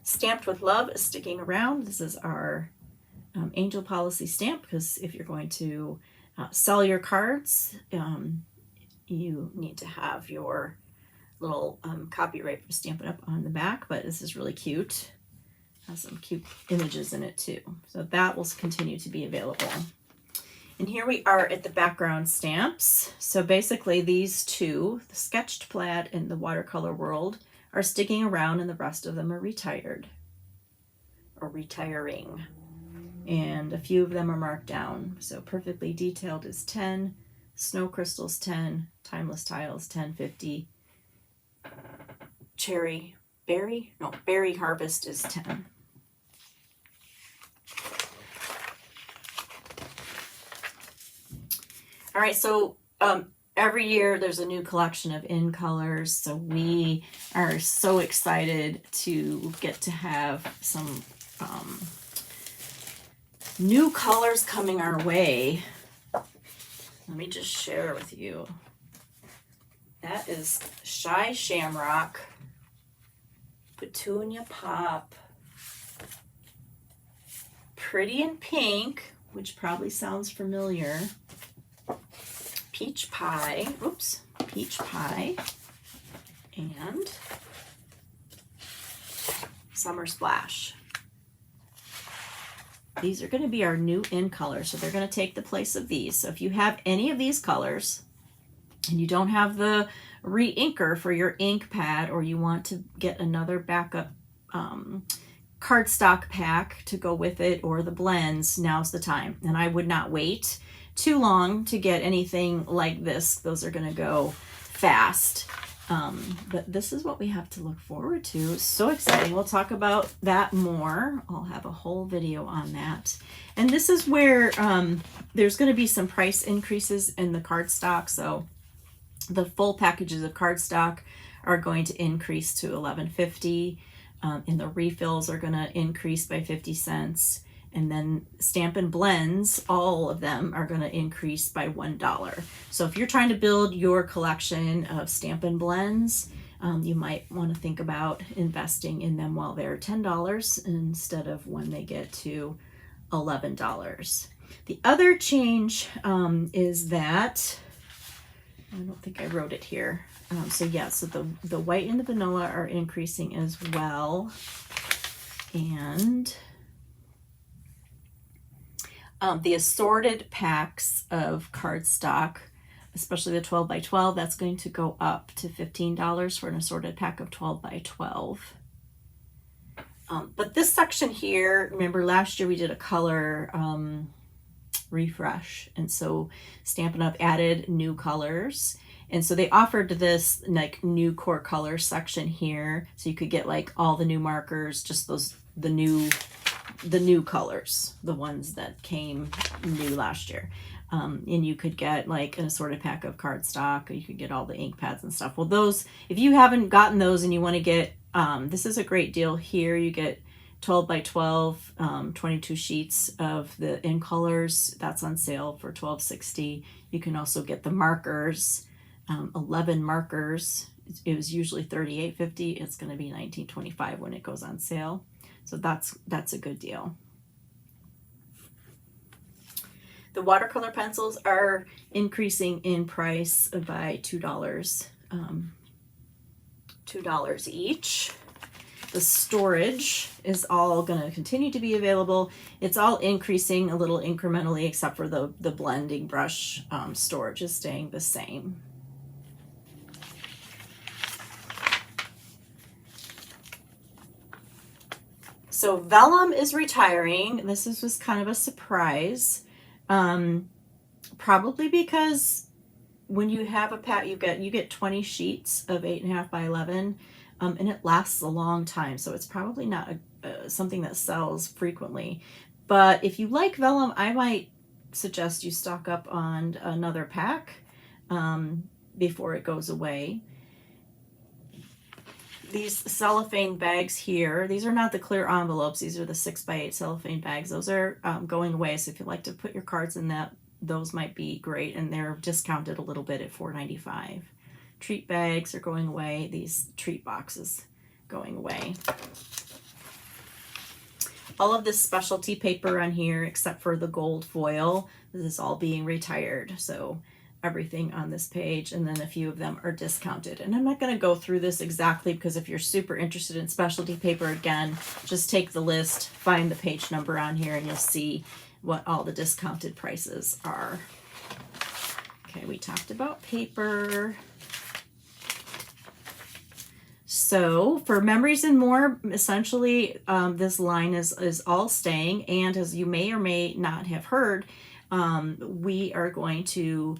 Stamped with Love is sticking around. This is our Angel Policy stamp, because if you're going to sell your cards, you need to have your little copyright for Stamp It Up on the back, but this is really cute. Has some cute images in it too. So that will continue to be available. And here we are at the background stamps. So basically these two, the Sketched Plaid and the Watercolor World, are sticking around and the rest of them are retired or retiring. And a few of them are marked down. So Perfectly Detailed is 10, Snow Crystals 10, Timeless Tiles 10.50, Berry Harvest is 10. All right, so every year there's a new collection of in colors, so we are so excited to get to have some new colors coming our way. Let me just share with you. That is Shy Shamrock, Petunia Pop, Pretty in Pink, which probably sounds familiar, Peach Pie, and Summer Splash. These are going to be our new in colors, so they're going to take the place of these. So if you have any of these colors and you don't have the re-inker for your ink pad, or you want to get another backup cardstock pack to go with it, or the blends, now's the time. And I would not wait too long to get anything like this. Those are going to go fast. But this is what we have to look forward to. So exciting. We'll talk about that more. I'll have a whole video on that. And this is where there's going to be some price increases in the cardstock. So the full packages of cardstock are going to increase to $11.50. And the refills are going to increase by 50 cents. And then Stampin' Blends, all of them are going to increase by $1. So if you're trying to build your collection of Stampin' Blends, you might want to think about investing in them while they're $10 instead of when they get to $11. The other change is that, I don't think I wrote it here. So the white and the vanilla are increasing as well. And the assorted packs of cardstock, especially the 12 by 12, that's going to go up to $15 for an assorted pack of 12 by 12. But this section here, remember last year we did a color refresh, and so Stampin' Up! Added new colors, and so they offered this like new core color section here, so you could get like all the new markers, just the new colors, the ones that came new last year. And you could get like an assorted pack of cardstock, or you could get all the ink pads and stuff. Well, those, if you haven't gotten those and you want to get, this is a great deal here. You get 12 by 12, 22 sheets of the in colors. That's on sale for $12.60. You can also get the markers, 11 markers. It was usually $38.50. It's going to be $19.25 when it goes on sale. So that's a good deal. The watercolor pencils are increasing in price by $2, $2 each. The storage is all going to continue to be available. It's all increasing a little incrementally, except for the blending brush storage is staying the same. So vellum is retiring. This was kind of a surprise, probably because when you have a pack, you get 20 sheets of 8.5 by 11, and it lasts a long time. So it's probably not something that sells frequently. But if you like vellum, I might suggest you stock up on another pack before it goes away. These cellophane bags here, these are not the clear envelopes, these are the 6x8 cellophane bags. Those are going away, so if you like to put your cards in that, those might be great, and they're discounted a little bit at $4.95. Treat bags are going away, these treat boxes going away. All of this specialty paper on here, except for the gold foil, this is all being retired. So everything on this page, and then a few of them are discounted. And I'm not going to go through this exactly, because if you're super interested in specialty paper, again, just take the list, find the page number on here, and you'll see what all the discounted prices are. Okay, we talked about paper. So for Memories and More, essentially this line is all staying, and as you may or may not have heard, we are going to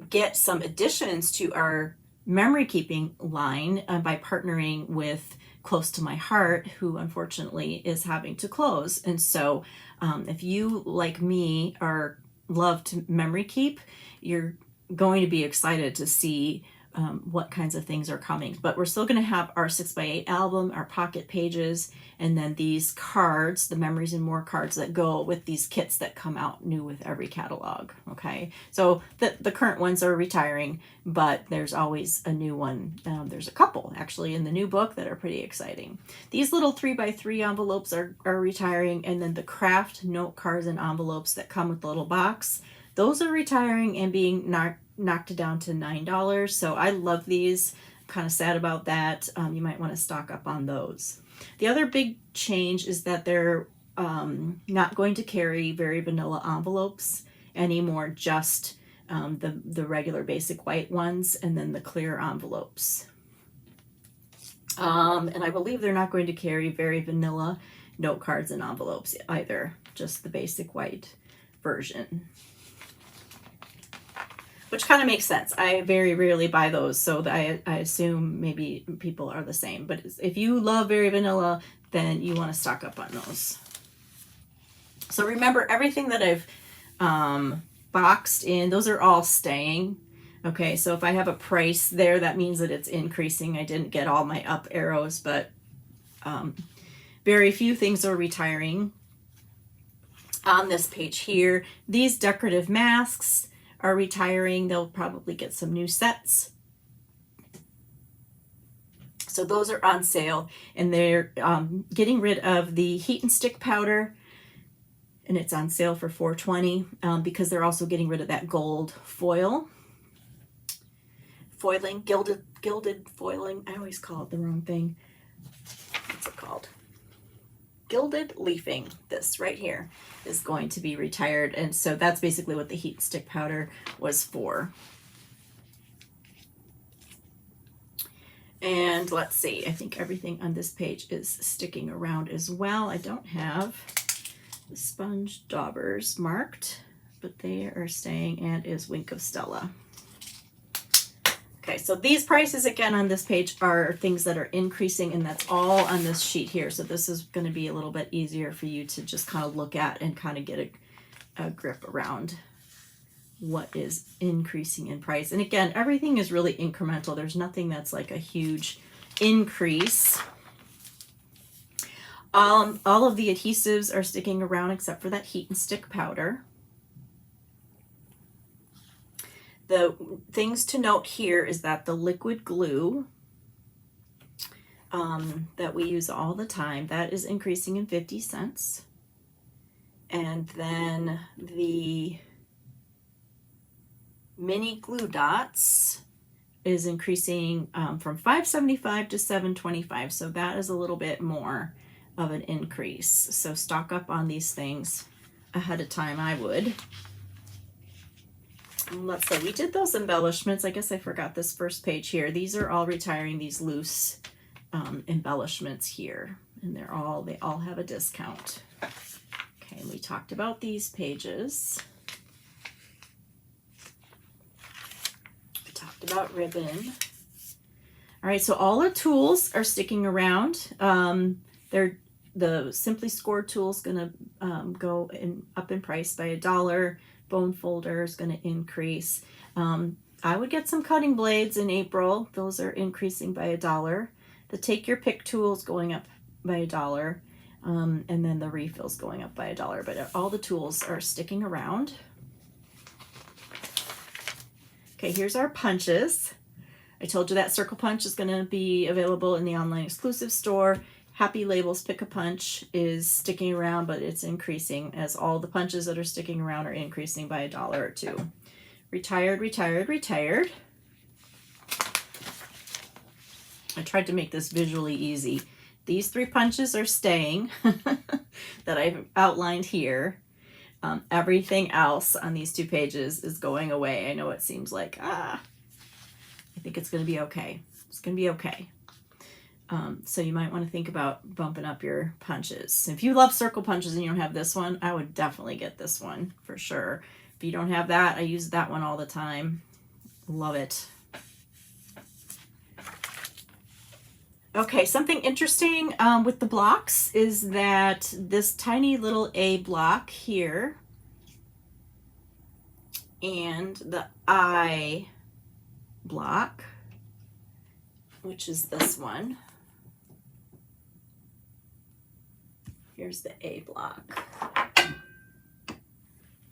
get some additions to our memory keeping line by partnering with Close to My Heart, who unfortunately is having to close. And so if you, like me, love to memory keep, you're going to be excited to see what kinds of things are coming. But we're still going to have our 6x8 album, our pocket pages, and then these cards, the Memories and More cards that go with these kits that come out new with every catalog. Okay, so the current ones are retiring, but there's always a new one. There's a couple actually in the new book that are pretty exciting. These little 3x3 envelopes are retiring, and then the craft note cards and envelopes that come with the little box, those are retiring and being knocked down to $9. So I love these. I'm kind of sad about that. You might want to stock up on those. The other big change is that they're not going to carry very vanilla envelopes anymore, just the regular basic white ones, and then the clear envelopes. And I believe they're not going to carry very vanilla note cards and envelopes either, just the basic white version. Which kind of makes sense. I very rarely buy those, so I assume maybe people are the same. But if you love very vanilla, then you want to stock up on those. So remember, everything that I've boxed in, those are all staying. Okay, so if I have a price there, that means that it's increasing. I didn't get all my up arrows, but very few things are retiring. On this page here, these decorative masks are retiring. They'll probably get some new sets. So those are on sale, and they're getting rid of the heat and stick powder, and it's on sale for $4.20 because they're also getting rid of that gold foiling, gilded foiling. I always call it the wrong thing. What's it called? Gilded leafing. This right here is going to be retired, and so that's basically what the heat stick powder was for. And let's see, I think everything on this page is sticking around as well. I don't have the sponge daubers marked, but they are staying, and is Wink of Stella. Okay, so these prices again on this page are things that are increasing, and that's all on this sheet here. So this is going to be a little bit easier for you to just kind of look at and kind of get a grip around what is increasing in price. And again, everything is really incremental. There's nothing that's like a huge increase. All of the adhesives are sticking around except for that heat and stick powder. The things to note here is that the liquid glue that we use all the time, that is increasing in 50 cents. And then the mini glue dots is increasing from $5.75 to $7.25. So that is a little bit more of an increase. So stock up on these things ahead of time, I would. Let's say we did those embellishments. I guess I forgot this first page here. These are all retiring, these loose embellishments here, and they all have a discount. Okay, and we talked about these pages. We talked about ribbon. All right, so all the tools are sticking around. The Simply Scored tool is going to go up in price by $1. Bone folder is going to increase. I would get some cutting blades in April. Those are increasing by $1. The Take Your Pick tool is going up by $1. And then the refill's going up by $1. But all the tools are sticking around. Okay, here's our punches. I told you that Circle Punch is going to be available in the online exclusive store. Happy Labels Pick-a-Punch is sticking around, but it's increasing as all the punches that are sticking around are increasing by $1 or $2. Retired, retired, retired. I tried to make this visually easy. These 3 punches are staying that I've outlined here. Everything else on these 2 pages is going away. I know it seems like, I think it's going to be okay. It's going to be okay. So you might want to think about bumping up your punches. If you love circle punches and you don't have this one, I would definitely get this one for sure. If you don't have that, I use that one all the time. Love it. Okay, something interesting with the blocks is that this tiny little A block here and the I block, which is this one. Here's the A block.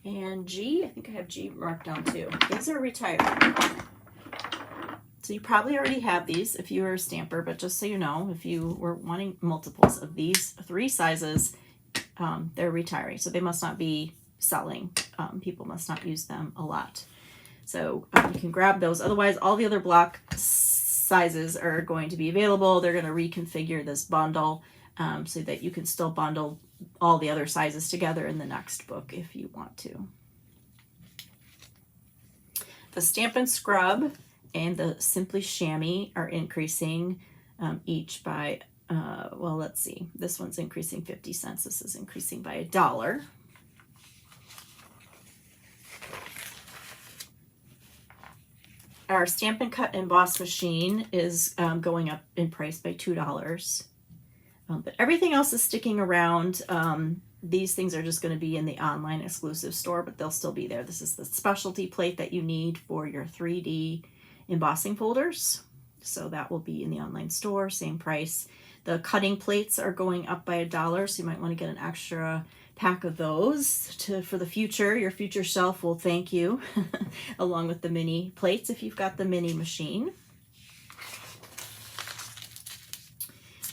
And G, I think I have G marked down too. These are retired. So you probably already have these if you are a stamper, but just so you know, if you were wanting multiples of these 3 sizes, they're retiring. So they must not be selling. People must not use them a lot. So you can grab those. Otherwise, all the other block sizes are going to be available. They're going to reconfigure this bundle so that you can still bundle all the other sizes together in the next book if you want to. The Stampin' Scrub and the Simply Chamois are increasing each by, well, let's see. This one's increasing 50 cents. This is increasing by $1. Our Stampin' Cut Emboss machine is going up in price by $2. But everything else is sticking around. These things are just going to be in the online exclusive store, but they'll still be there. This is the specialty plate that you need for your 3D embossing folders. So that will be in the online store, same price. The cutting plates are going up by $1, so you might want to get an extra pack of those for the future. Your future shelf will thank you, along with the mini plates if you've got the mini machine.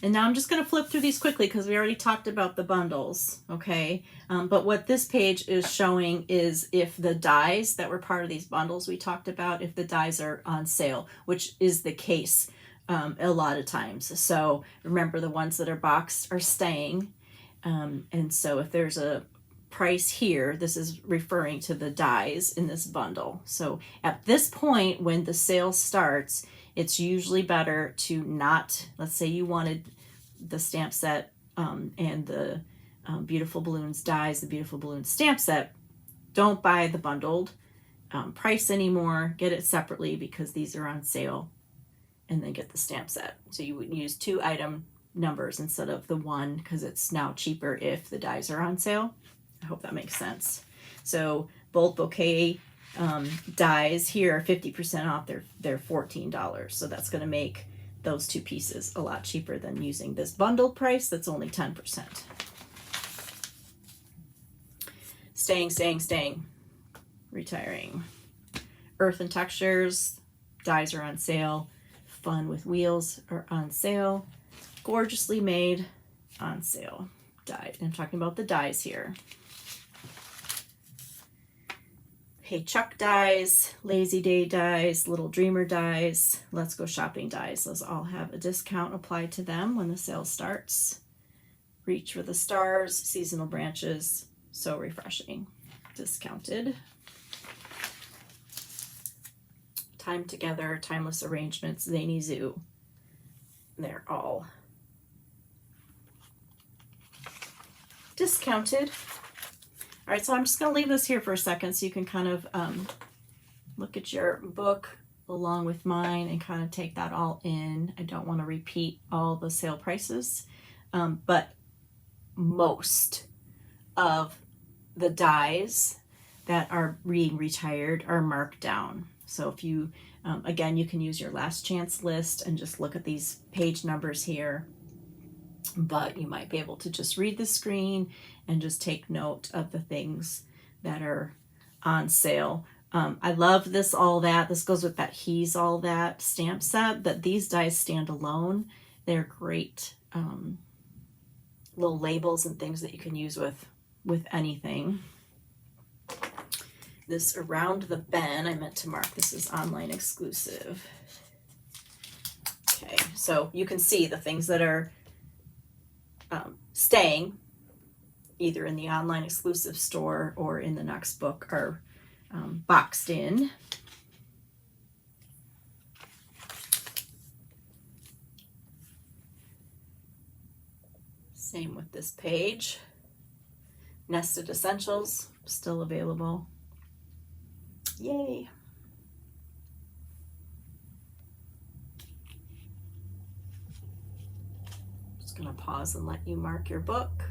And now I'm just going to flip through these quickly because we already talked about the bundles, okay? But what this page is showing is if the dies that were part of these bundles we talked about, if the dies are on sale, which is the case a lot of times. So remember, the ones that are boxed are staying. And so if there's a price here, this is referring to the dies in this bundle. So at this point, when the sale starts, it's usually better to not, let's say you wanted the stamp set and the Beautiful Balloons dies, the Beautiful Balloons stamp set, don't buy the bundled price anymore. Get it separately because these are on sale, and then get the stamp set. So you would use 2 item numbers instead of the 1 because it's now cheaper if the dies are on sale. I hope that makes sense. So both bouquet dies here are 50% off. They're $14. So that's going to make those 2 pieces a lot cheaper than using this bundled price that's only 10%. Staying. Retiring. Earth and Textures dies are on sale. Fun with Wheels are on sale. Gorgeously Made on sale. Died. I'm talking about the dies here. Hey Chuck dies, Lazy Day dies, Little Dreamer dies, Let's Go Shopping dies. Those all have a discount applied to them when the sale starts. Reach for the Stars, Seasonal Branches, So Refreshing, discounted. Time Together, Timeless Arrangements, Zany Zoo. They're all discounted. All right, so I'm just going to leave this here for a second so you can kind of look at your book along with mine and kind of take that all in. I don't want to repeat all the sale prices, but most of the dies that are being retired are marked down. So if you, again, you can use your last chance list and just look at these page numbers here, but you might be able to just read the screen and just take note of the things that are on sale. I love this All That. This goes with that He's All That stamp set, but these dies stand alone. They're great little labels and things that you can use with anything. This Around the Bend, I meant to mark this is online exclusive. Okay, so you can see the things that are staying either in the online exclusive store or in the next book are boxed in. Same with this page. Nested Essentials, still available. Yay. Just gonna pause and let you mark your book.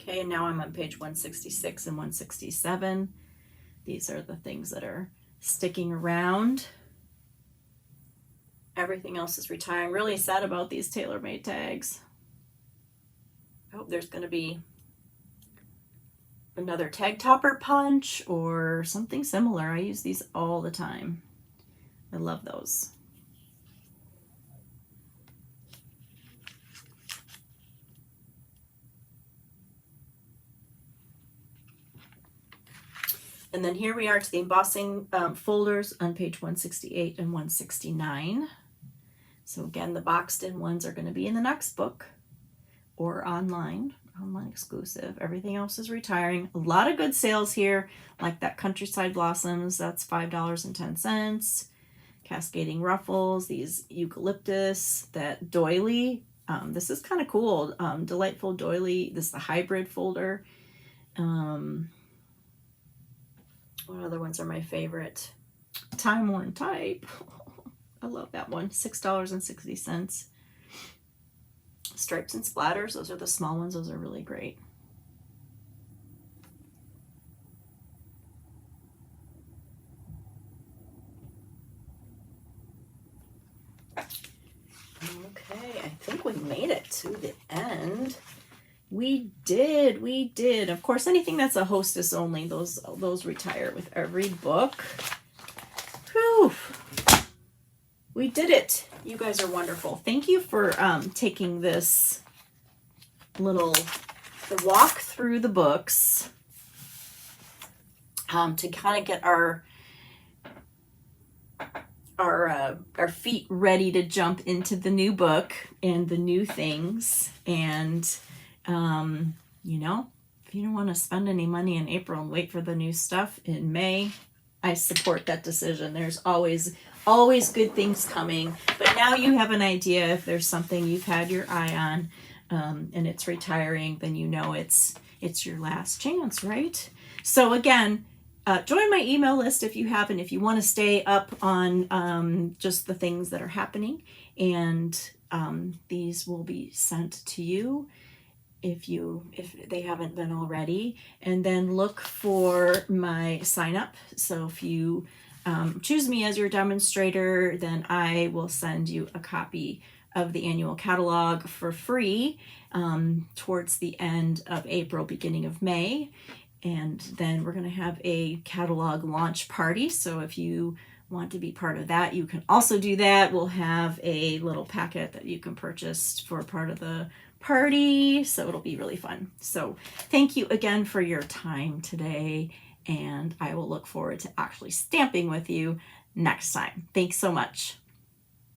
Okay, and now I'm on page 166 and 167. These are the things that are sticking around. Everything else is retiring. Really sad about these tailor-made tags. I hope there's going to be another tag topper punch or something similar. I use these all the time. I love those. And then here we are to the embossing folders on page 168 and 169. So again, the boxed in ones are going to be in the next book or online exclusive. Everything else is retiring. A lot of good sales here, like that Countryside Blossoms, that's $5.10. Cascading Ruffles, these Eucalyptus, that doily. This is kind of cool. Delightful Doily. This is the hybrid folder. What other ones are my favorite? Time Worn Type. I love that one. $6.60. Stripes and Splatters. Those are the small ones. Those are really great. Okay, I think we made it to the end. We did. Of course, anything that's a hostess only, those retire with every book. Whew. We did it. You guys are wonderful. Thank you for taking this the walk through the books to kind of get our feet ready to jump into the new book and the new things. And you know, if you don't want to spend any money in April and wait for the new stuff in May, I support that decision. There's always good things coming. But now you have an idea. If there's something you've had your eye on and it's retiring, then you know it's your last chance, right? So again, join my email list if you haven't, if you want to stay up on just the things that are happening. And these will be sent to you if they haven't been already. And then look for my sign up. So if you choose me as your demonstrator, then I will send you a copy of the annual catalog for free towards the end of April, beginning of May. And then we're going to have a catalog launch party. So if you want to be part of that, you can also do that. We'll have a little packet that you can purchase for part of the party. So it'll be really fun. So thank you again for your time today. And I will look forward to actually stamping with you next time. Thanks so much.